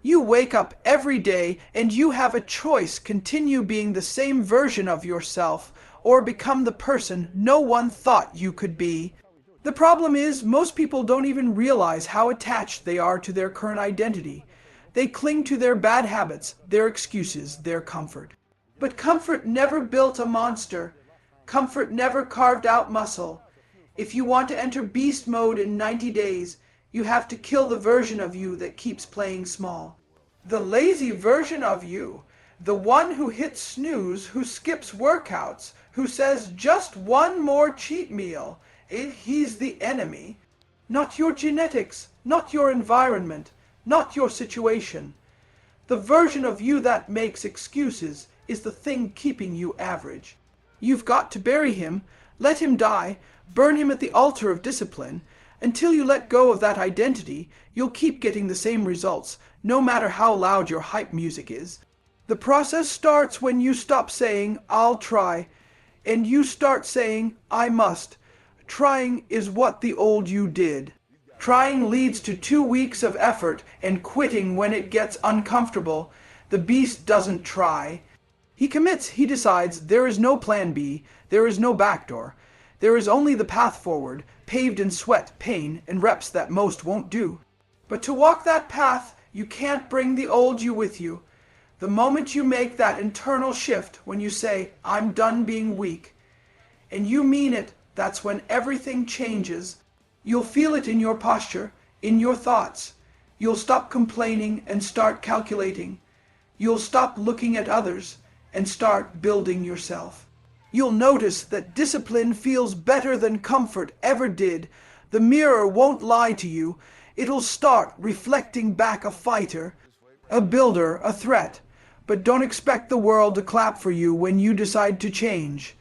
You wake up every day and you have a choice: continue being the same version of yourself or become the person no one thought you could be. The problem is, most people don't even realize how attached they are to their current identity. They cling to their bad habits, their excuses, their comfort. But comfort never built a monster. Comfort never carved out muscle. If you want to enter beast mode in 90 days, you have to kill the version of you that keeps playing small. The lazy version of you, the one who hits snooze, who skips workouts, who says just one more cheat meal, he's the enemy. Not your genetics, not your environment, not your situation. The version of you that makes excuses is the thing keeping you average. You've got to bury him, let him die, burn him at the altar of discipline. Until you let go of that identity, you'll keep getting the same results, no matter how loud your hype music is. The process starts when you stop saying, "I'll try," and you start saying, "I must." Trying is what the old you did. Trying leads to 2 weeks of effort and quitting when it gets uncomfortable. The beast doesn't try. He commits, he decides. There is no plan B, there is no backdoor. There is only the path forward, paved in sweat, pain, and reps that most won't do. But to walk that path, you can't bring the old you with you. The moment you make that internal shift, when you say, "I'm done being weak," and you mean it, that's when everything changes. You'll feel it in your posture, in your thoughts. You'll stop complaining and start calculating. You'll stop looking at others and start building yourself. You'll notice that discipline feels better than comfort ever did. The mirror won't lie to you. It'll start reflecting back a fighter, a builder, a threat. But don't expect the world to clap for you when you decide to change.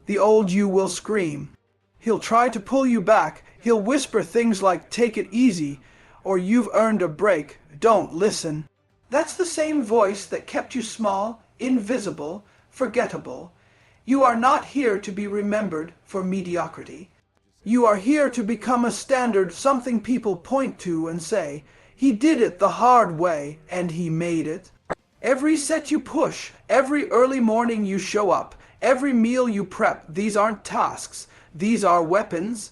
The old you will scream. He'll try to pull you back. He'll whisper things like, "Take it easy," or "You've earned a break. Don't listen." That's the same voice that kept you small, invisible, forgettable. You are not here to be remembered for mediocrity. You are here to become a standard, something people point to and say, "He did it the hard way, and he made it." Every set you push, every early morning you show up, every meal you prep, these aren't tasks. These are weapons.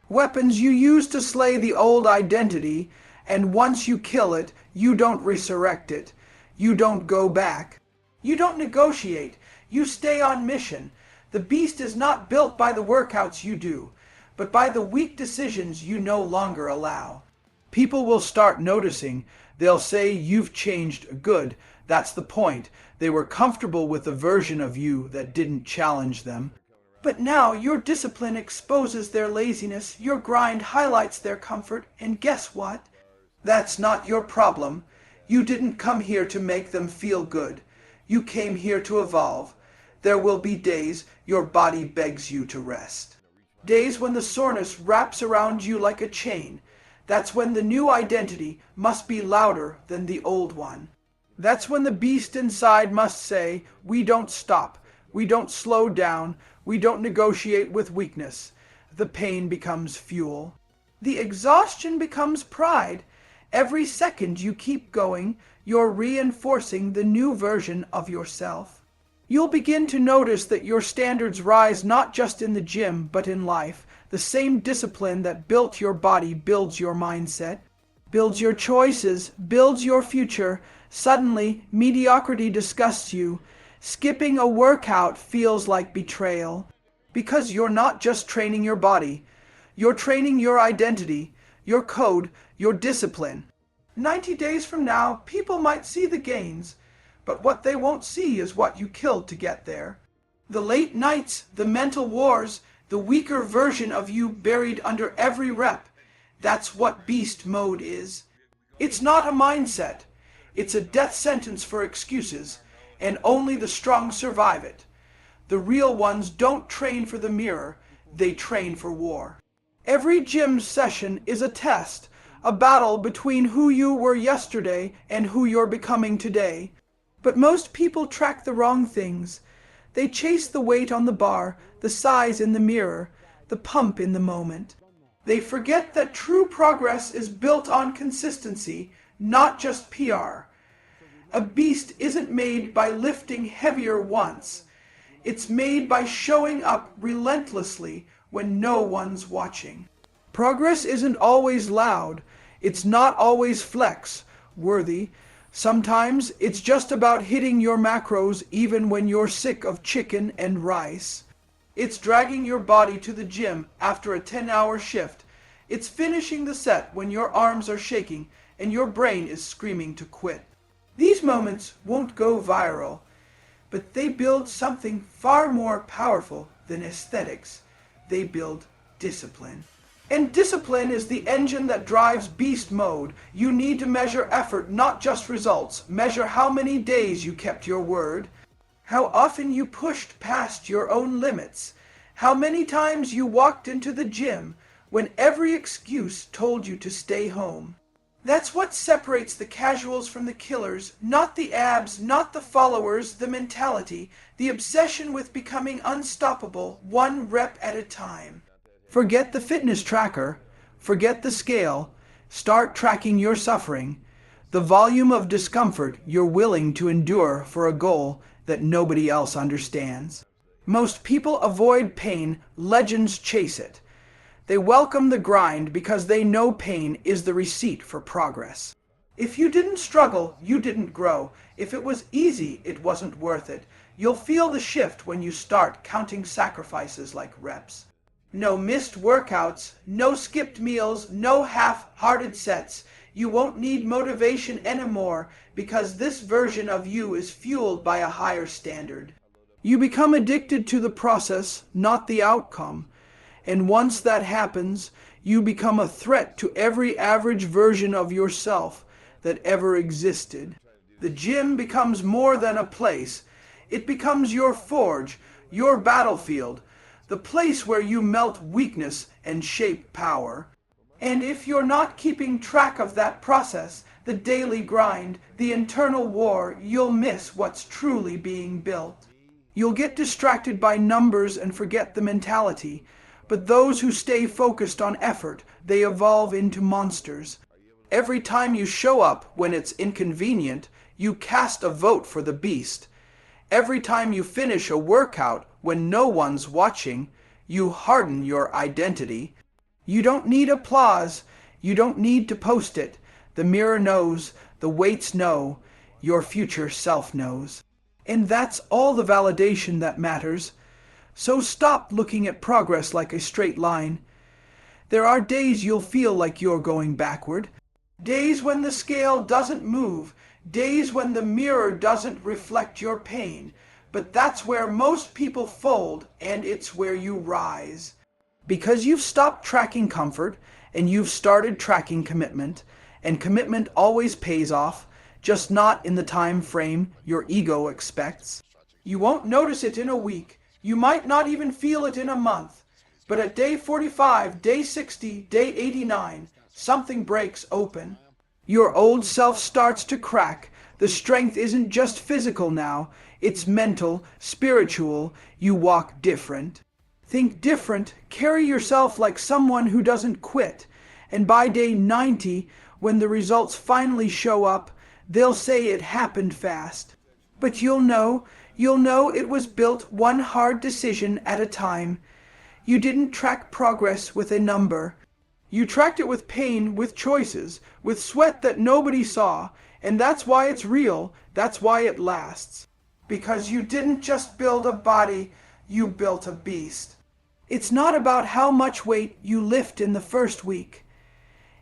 Weapons you use to slay the old identity, and once you kill it, you don't resurrect it. You don't go back. You don't negotiate. You stay on mission. The beast is not built by the workouts you do, but by the weak decisions you no longer allow. People will start noticing. They'll say, "You've changed." Good. That's the point. They were comfortable with the version of you that didn't challenge them. But now your discipline exposes their laziness, your grind highlights their comfort, and guess what? That's not your problem. You didn't come here to make them feel good. You came here to evolve. There will be days your body begs you to rest. Days when the soreness wraps around you like a chain. That's when the new identity must be louder than the old one. That's when the beast inside must say, "We don't stop. We don't slow down. We don't negotiate with weakness." The pain becomes fuel. The exhaustion becomes pride. Every second you keep going, you're reinforcing the new version of yourself. You'll begin to notice that your standards rise not just in the gym, but in life. The same discipline that built your body builds your mindset, builds your choices, builds your future. Suddenly, mediocrity disgusts you. Skipping a workout feels like betrayal. Because you're not just training your body. You're training your identity, your code, your discipline. 90 days from now, people might see the gains, but what they won't see is what you killed to get there. The late nights, the mental wars, the weaker version of you buried under every rep. That's what beast mode is. It's not a mindset. It's a death sentence for excuses, and only the strong survive it. The real ones don't train for the mirror, they train for war. Every gym session is a test, a battle between who you were yesterday and who you're becoming today. But most people track the wrong things. They chase the weight on the bar, the size in the mirror, the pump in the moment. They forget that true progress is built on consistency, not just PR. A beast isn't made by lifting heavier once. It's made by showing up relentlessly when no one's watching. Progress isn't always loud. It's not always flex-worthy. Sometimes it's just about hitting your macros even when you're sick of chicken and rice. It's dragging your body to the gym after a 10-hour shift. It's finishing the set when your arms are shaking and your brain is screaming to quit. These moments won't go viral, but they build something far more powerful than aesthetics. They build discipline. And discipline is the engine that drives beast mode. You need to measure effort, not just results. Measure how many days you kept your word, how often you pushed past your own limits, how many times you walked into the gym when every excuse told you to stay home. That's what separates the casuals from the killers, not the abs, not the followers, the mentality, the obsession with becoming unstoppable, one rep at a time. Forget the fitness tracker, forget the scale, start tracking your suffering, the volume of discomfort you're willing to endure for a goal that nobody else understands. Most people avoid pain, legends chase it. They welcome the grind because they know pain is the receipt for progress. If you didn't struggle, you didn't grow. If it was easy, it wasn't worth it. You'll feel the shift when you start counting sacrifices like reps. No missed workouts, no skipped meals, no half-hearted sets. You won't need motivation anymore because this version of you is fueled by a higher standard. You become addicted to the process, not the outcome. And once that happens, you become a threat to every average version of yourself that ever existed. The gym becomes more than a place. It becomes your forge, your battlefield, the place where you melt weakness and shape power. And if you're not keeping track of that process, the daily grind, the internal war, you'll miss what's truly being built. You'll get distracted by numbers and forget the mentality. But those who stay focused on effort, they evolve into monsters. Every time you show up when it's inconvenient, you cast a vote for the beast. Every time you finish a workout when no one's watching, you harden your identity. You don't need applause. You don't need to post it. The mirror knows, the weights know, your future self knows. And that's all the validation that matters. So stop looking at progress like a straight line. There are days you'll feel like you're going backward. Days when the scale doesn't move. Days when the mirror doesn't reflect your pain. But that's where most people fold, and it's where you rise. Because you've stopped tracking comfort, and you've started tracking commitment, and commitment always pays off, just not in the time frame your ego expects. You won't notice it in a week. You might not even feel it in a month, but at day 45, day 60, day 89, something breaks open. Your old self starts to crack. The strength isn't just physical now, it's mental, spiritual. You walk different. Think different, carry yourself like someone who doesn't quit, and by day 90, when the results finally show up, they'll say it happened fast. But you'll know it was built one hard decision at a time. You didn't track progress with a number. You tracked it with pain, with choices, with sweat that nobody saw, and that's why it's real, that's why it lasts. Because you didn't just build a body, you built a beast. It's not about how much weight you lift in the first week.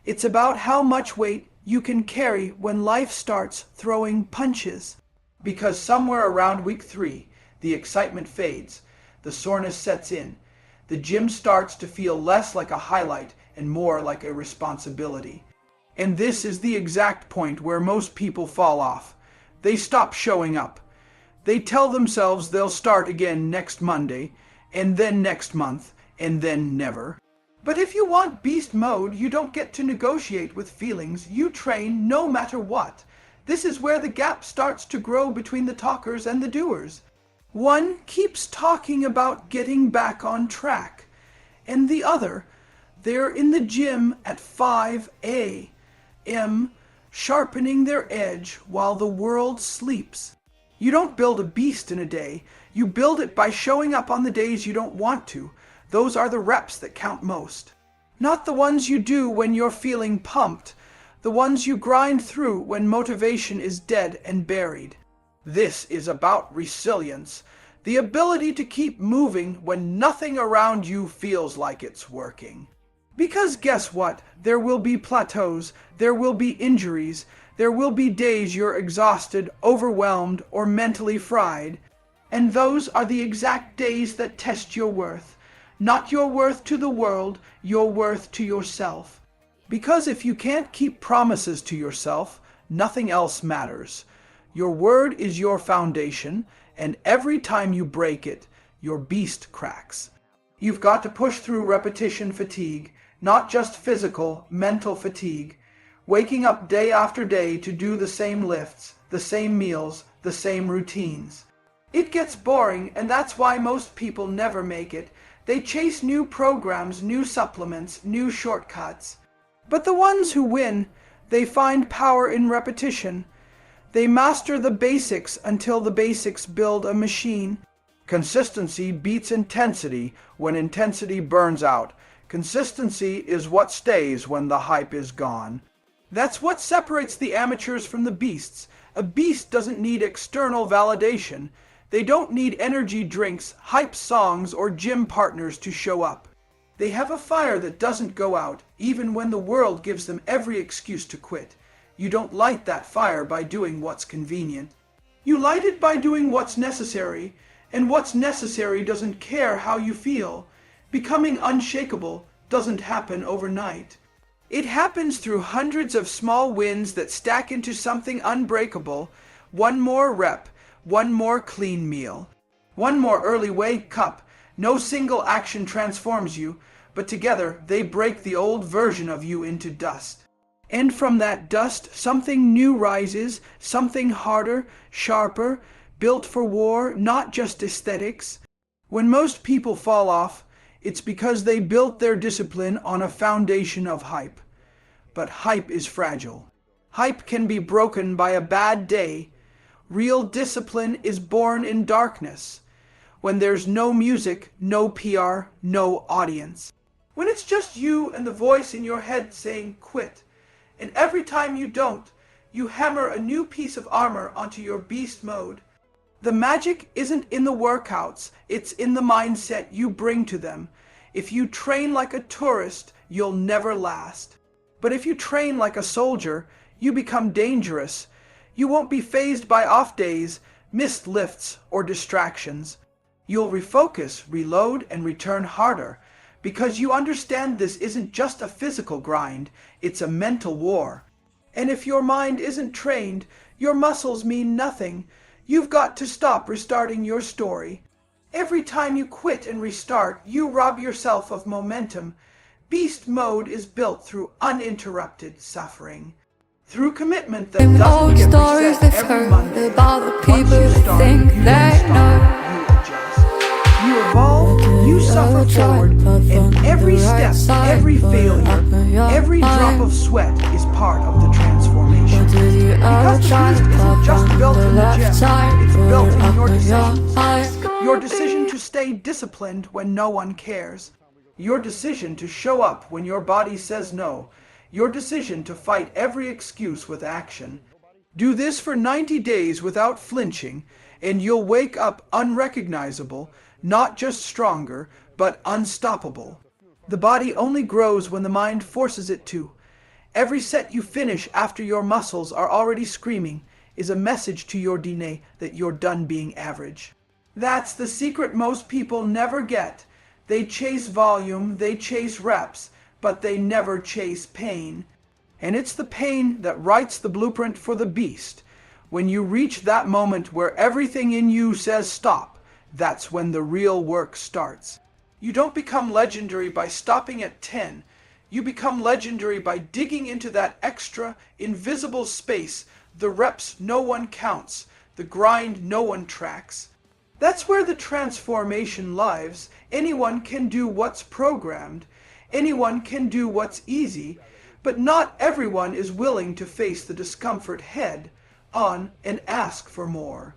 It's about how much weight you can carry when life starts throwing punches. Because somewhere around week 3, the excitement fades, the soreness sets in, the gym starts to feel less like a highlight and more like a responsibility. And this is the exact point where most people fall off. They stop showing up. They tell themselves they'll start again next Monday, and then next month, and then never. But if you want beast mode, you don't get to negotiate with feelings. You train no matter what. This is where the gap starts to grow between the talkers and the doers. One keeps talking about getting back on track, and the other, they're in the gym at 5 a.m., sharpening their edge while the world sleeps. You don't build a beast in a day. You build it by showing up on the days you don't want to. Those are the reps that count most. Not the ones you do when you're feeling pumped, the ones you grind through when motivation is dead and buried. This is about resilience, the ability to keep moving when nothing around you feels like it's working. Because guess what? There will be plateaus, there will be injuries, there will be days you're exhausted, overwhelmed, or mentally fried. And those are the exact days that test your worth. Not your worth to the world, your worth to yourself. Because if you can't keep promises to yourself, nothing else matters. Your word is your foundation, and every time you break it, your beast cracks. You've got to push through repetition fatigue, not just physical, mental fatigue. Waking up day after day to do the same lifts, the same meals, the same routines. It gets boring, and that's why most people never make it. They chase new programs, new supplements, new shortcuts. But the ones who win, they find power in repetition. They master the basics until the basics build a machine. Consistency beats intensity when intensity burns out. Consistency is what stays when the hype is gone. That's what separates the amateurs from the beasts. A beast doesn't need external validation. They don't need energy drinks, hype songs, or gym partners to show up. They have a fire that doesn't go out, even when the world gives them every excuse to quit. You don't light that fire by doing what's convenient. You light it by doing what's necessary, and what's necessary doesn't care how you feel. Becoming unshakable doesn't happen overnight. It happens through hundreds of small wins that stack into something unbreakable. One more rep, one more clean meal, one more early wake up. No single action transforms you, but together they break the old version of you into dust. And from that dust, something new rises, something harder, sharper, built for war, not just aesthetics. When most people fall off, it's because they built their discipline on a foundation of hype. But hype is fragile. Hype can be broken by a bad day. Real discipline is born in darkness. When there's no music, no PR, no audience. When it's just you and the voice in your head saying quit. And every time you don't, you hammer a new piece of armor onto your beast mode. The magic isn't in the workouts, it's in the mindset you bring to them. If you train like a tourist, you'll never last. But if you train like a soldier, you become dangerous. You won't be fazed by off days, missed lifts, or distractions. You'll refocus, reload, and return harder, because you understand this isn't just a physical grind, it's a mental war. And if your mind isn't trained, your muscles mean nothing. You've got to stop restarting your story. Every time you quit and restart, you rob yourself of momentum. Beast mode is built through uninterrupted suffering. Through commitment that doesn't get reset every Monday. Once you start, you don't stop, you adjust. You evolve, you suffer forward, and every step, every failure, every drop of sweat is part of the transformation. Because the beast isn't just built in the gym, it's built in your decisions. Your decision to stay disciplined when no one cares. Your decision to show up when your body says no. Your decision to fight every excuse with action. Do this for 90 days without flinching, and you'll wake up unrecognizable, not just stronger, but unstoppable. The body only grows when the mind forces it to. Every set you finish after your muscles are already screaming is a message to your DNA that you're done being average. That's the secret most people never get. They chase volume, they chase reps, but they never chase pain. And it's the pain that writes the blueprint for the beast. When you reach that moment where everything in you says stop, that's when the real work starts. You don't become legendary by stopping at 10. You become legendary by digging into that extra, invisible space, the reps no one counts, the grind no one tracks. That's where the transformation lives. Anyone can do what's programmed. Anyone can do what's easy. But not everyone is willing to face the discomfort head on and ask for more.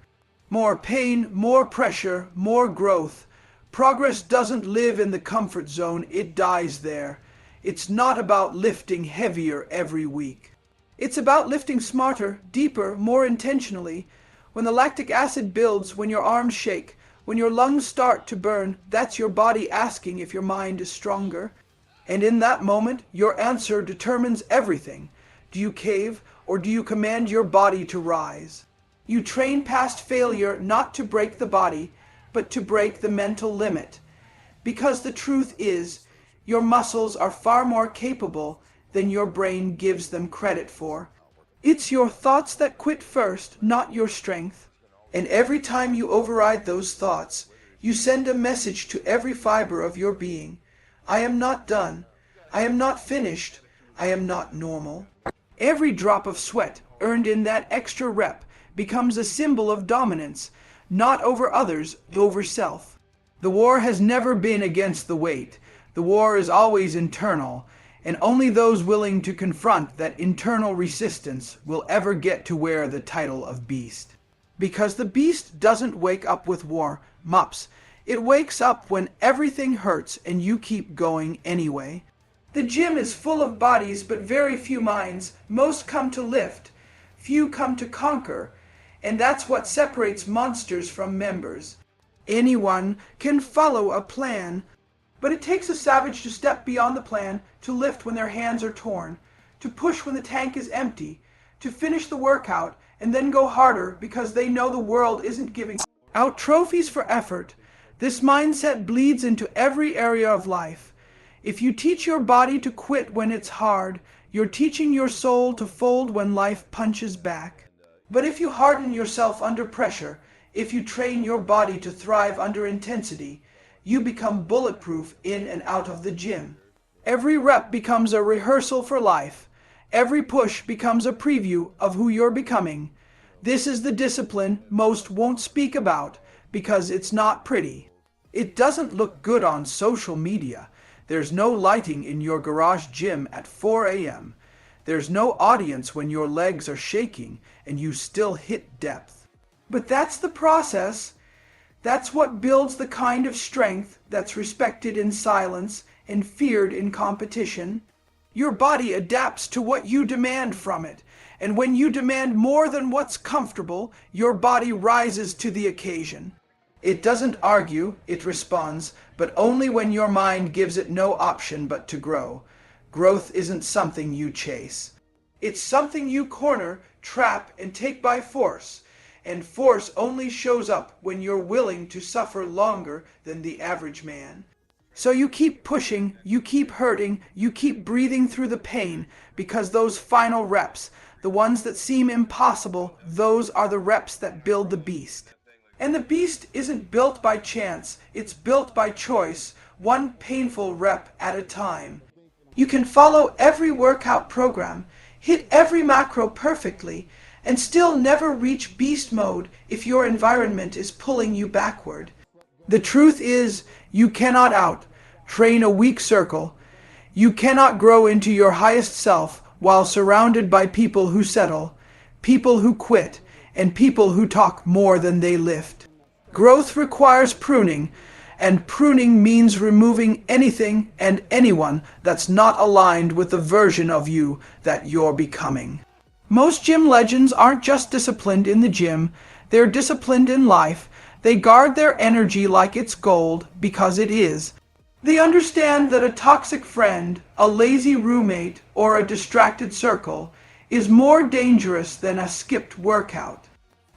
More pain, more pressure, more growth. Progress doesn't live in the comfort zone, it dies there. It's not about lifting heavier every week. It's about lifting smarter, deeper, more intentionally. When the lactic acid builds, when your arms shake, when your lungs start to burn, that's your body asking if your mind is stronger. And in that moment, your answer determines everything. Do you cave, or do you command your body to rise? You train past failure not to break the body, but to break the mental limit. Because the truth is, your muscles are far more capable than your brain gives them credit for. It's your thoughts that quit first, not your strength. And every time you override those thoughts, you send a message to every fiber of your being. I am not done. I am not finished. I am not normal. Every drop of sweat earned in that extra rep becomes a symbol of dominance, not over others, over self. The war has never been against the weight. The war is always internal, and only those willing to confront that internal resistance will ever get to wear the title of beast. Because the beast doesn't wake up with war, mops. It wakes up when everything hurts and you keep going anyway. The gym is full of bodies but very few minds. Most come to lift, few come to conquer, and that's what separates monsters from members. Anyone can follow a plan, but it takes a savage to step beyond the plan, to lift when their hands are torn, to push when the tank is empty, to finish the workout and then go harder because they know the world isn't giving out trophies for effort. This mindset bleeds into every area of life. If you teach your body to quit when it's hard, you're teaching your soul to fold when life punches back. But if you harden yourself under pressure, if you train your body to thrive under intensity, you become bulletproof in and out of the gym. Every rep becomes a rehearsal for life. Every push becomes a preview of who you're becoming. This is the discipline most won't speak about because it's not pretty. It doesn't look good on social media. There's no lighting in your garage gym at 4 a.m. There's no audience when your legs are shaking and you still hit depth. But that's the process. That's what builds the kind of strength that's respected in silence and feared in competition. Your body adapts to what you demand from it, and when you demand more than what's comfortable, your body rises to the occasion. It doesn't argue, it responds, but only when your mind gives it no option but to grow. Growth isn't something you chase. It's something you corner, trap, and take by force. And force only shows up when you're willing to suffer longer than the average man. So you keep pushing, you keep hurting, you keep breathing through the pain, because those final reps, the ones that seem impossible, those are the reps that build the beast. And the beast isn't built by chance, it's built by choice, one painful rep at a time. You can follow every workout program, hit every macro perfectly, and still never reach beast mode if your environment is pulling you backward. The truth is, you cannot out-train a weak circle. You cannot grow into your highest self while surrounded by people who settle, people who quit, and people who talk more than they lift. Growth requires pruning, and pruning means removing anything and anyone that's not aligned with the version of you that you're becoming. Most gym legends aren't just disciplined in the gym, they're disciplined in life. They guard their energy like it's gold, because it is. They understand that a toxic friend, a lazy roommate, or a distracted circle is more dangerous than a skipped workout.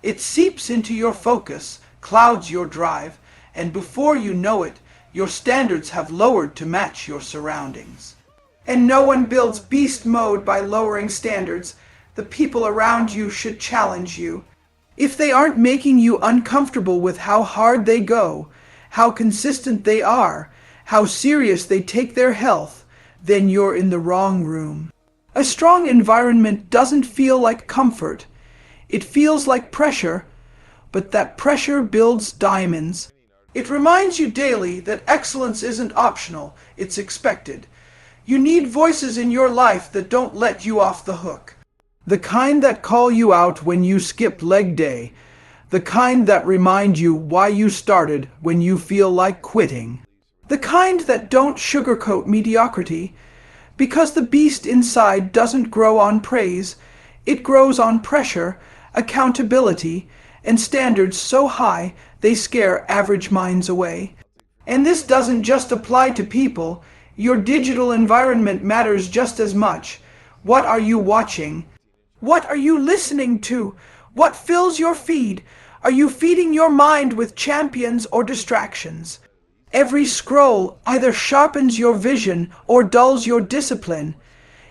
It seeps into your focus, clouds your drive, and before you know it, your standards have lowered to match your surroundings. And no one builds beast mode by lowering standards. The people around you should challenge you. If they aren't making you uncomfortable with how hard they go, how consistent they are, how serious they take their health, then you're in the wrong room. A strong environment doesn't feel like comfort. It feels like pressure, but that pressure builds diamonds. It reminds you daily that excellence isn't optional, it's expected. You need voices in your life that don't let you off the hook. The kind that call you out when you skip leg day. The kind that remind you why you started when you feel like quitting. The kind that don't sugarcoat mediocrity. Because the beast inside doesn't grow on praise. It grows on pressure, accountability, and standards so high they scare average minds away. And this doesn't just apply to people. Your digital environment matters just as much. What are you watching? What are you listening to? What fills your feed? Are you feeding your mind with champions or distractions? Every scroll either sharpens your vision or dulls your discipline.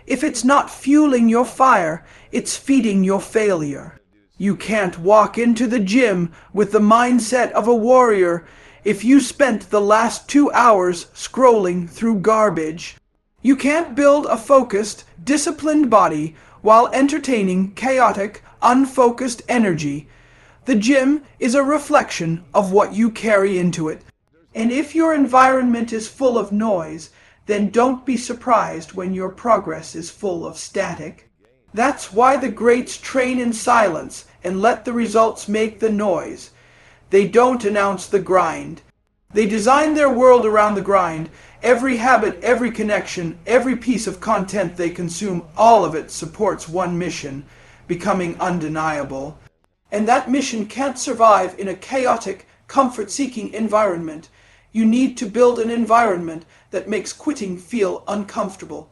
If it's not fueling your fire, it's feeding your failure. You can't walk into the gym with the mindset of a warrior if you spent the last 2 hours scrolling through garbage. You can't build a focused, disciplined body while entertaining chaotic, unfocused energy. The gym is a reflection of what you carry into it. And if your environment is full of noise, then don't be surprised when your progress is full of static. That's why the greats train in silence and let the results make the noise. They don't announce the grind. They design their world around the grind. Every habit, every connection, every piece of content they consume, all of it supports one mission, becoming undeniable. And that mission can't survive in a chaotic, comfort-seeking environment. You need to build an environment that makes quitting feel uncomfortable,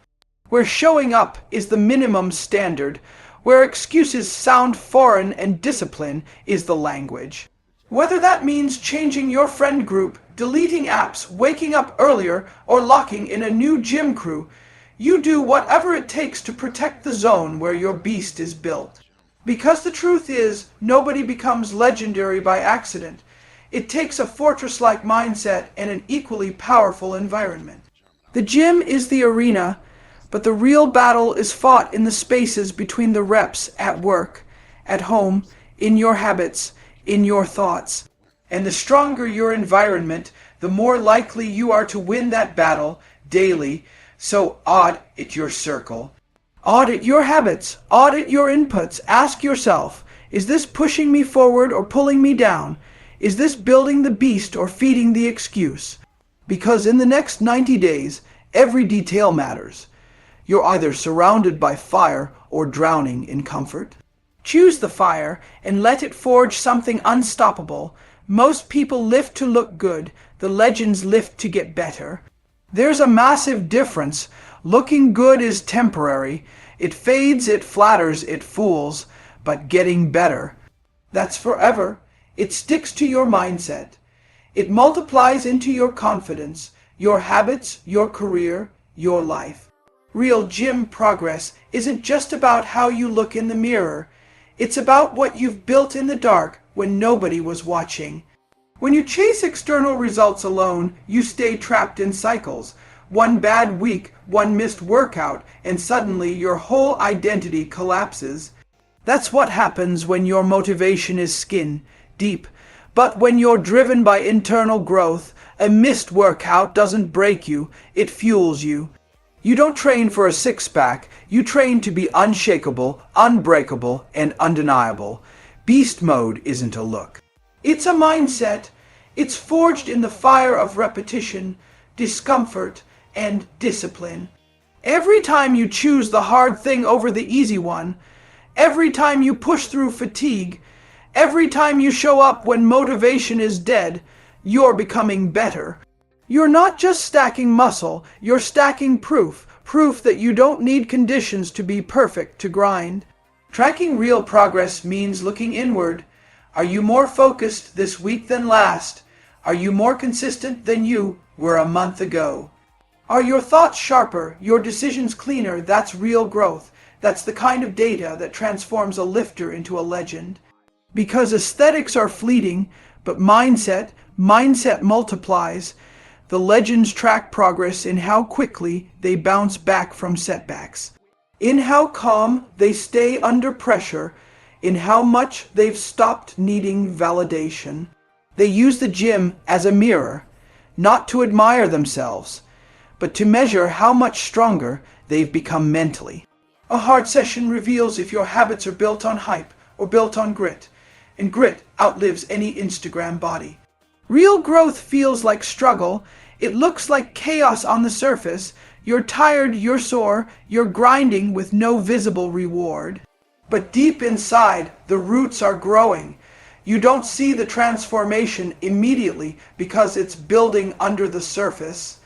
where showing up is the minimum standard, where excuses sound foreign and discipline is the language. Whether that means changing your friend group, deleting apps, waking up earlier, or locking in a new gym crew, you do whatever it takes to protect the zone where your beast is built. Because the truth is, nobody becomes legendary by accident. It takes a fortress-like mindset and an equally powerful environment. The gym is the arena, but the real battle is fought in the spaces between the reps at work, at home, in your habits, in your thoughts. And the stronger your environment, the more likely you are to win that battle daily. So audit your circle. Audit your habits. Audit your inputs. Ask yourself, is this pushing me forward or pulling me down? Is this building the beast or feeding the excuse? Because in the next 90 days, every detail matters. You're either surrounded by fire or drowning in comfort. Choose the fire and let it forge something unstoppable. Most people lift to look good. The legends lift to get better. There's a massive difference. Looking good is temporary. It fades, it flatters, it fools. But getting better, that's forever. It sticks to your mindset. It multiplies into your confidence, your habits, your career, your life. Real gym progress isn't just about how you look in the mirror. It's about what you've built in the dark when nobody was watching. When you chase external results alone, you stay trapped in cycles. One bad week, one missed workout, and suddenly your whole identity collapses. That's what happens when your motivation is skin deep. But when you're driven by internal growth, a missed workout doesn't break you, it fuels you. You don't train for a six-pack, you train to be unshakable, unbreakable, and undeniable. Beast mode isn't a look. It's a mindset. It's forged in the fire of repetition, discomfort, and discipline. Every time you choose the hard thing over the easy one, every time you push through fatigue, every time you show up when motivation is dead, you're becoming better. You're not just stacking muscle, you're stacking proof that you don't need conditions to be perfect to grind. Tracking real progress means looking inward. Are you more focused this week than last? Are you more consistent than you were a month ago? Are your thoughts sharper, your decisions cleaner? That's real growth. That's the kind of data that transforms a lifter into a legend. Because aesthetics are fleeting, but mindset multiplies. The legends track progress in how quickly they bounce back from setbacks, in how calm they stay under pressure, in how much they've stopped needing validation. They use the gym as a mirror, not to admire themselves, but to measure how much stronger they've become mentally. A hard session reveals if your habits are built on hype or built on grit, and grit outlives any Instagram body. Real growth feels like struggle. It looks like chaos on the surface. You're tired, you're sore, you're grinding with no visible reward. But deep inside, the roots are growing. You don't see the transformation immediately because it's building under the surface.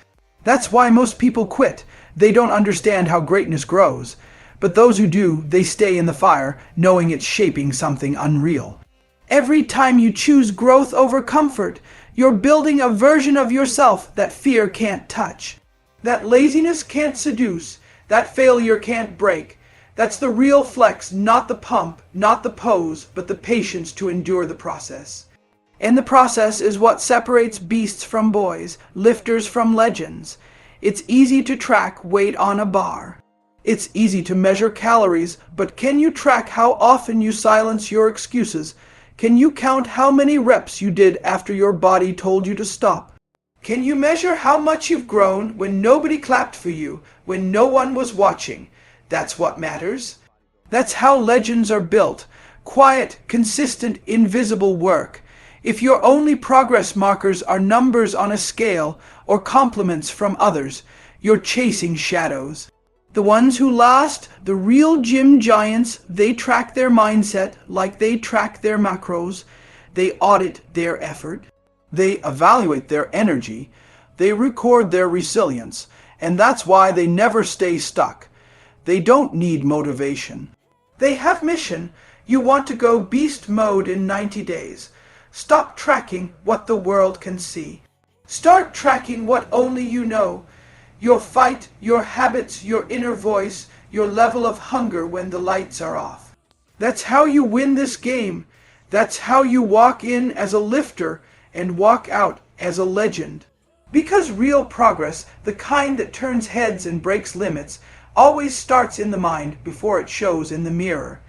That's why most people quit. They don't understand how greatness grows. But those who do, they stay in the fire, knowing it's shaping something unreal. Every time you choose growth over comfort, you're building a version of yourself that fear can't touch, that laziness can't seduce, that failure can't break. That's the real flex, not the pump, not the pose, but the patience to endure the process. And the process is what separates beasts from boys, lifters from legends. It's easy to track weight on a bar. It's easy to measure calories, but can you track how often you silence your excuses? Can you count how many reps you did after your body told you to stop? Can you measure how much you've grown when nobody clapped for you, when no one was watching? That's what matters. That's how legends are built. Quiet, consistent, invisible work. If your only progress markers are numbers on a scale or compliments from others, you're chasing shadows. The ones who last, the real gym giants, they track their mindset like they track their macros. They audit their effort. They evaluate their energy. They record their resilience. And that's why they never stay stuck. They don't need motivation. They have mission. You want to go beast mode in 90 days. Stop tracking what the world can see. Start tracking what only you know. Your fight, your habits, your inner voice, your level of hunger when the lights are off. That's how you win this game. That's how you walk in as a lifter and walk out as a legend. Because real progress, the kind that turns heads and breaks limits, always starts in the mind before it shows in the mirror.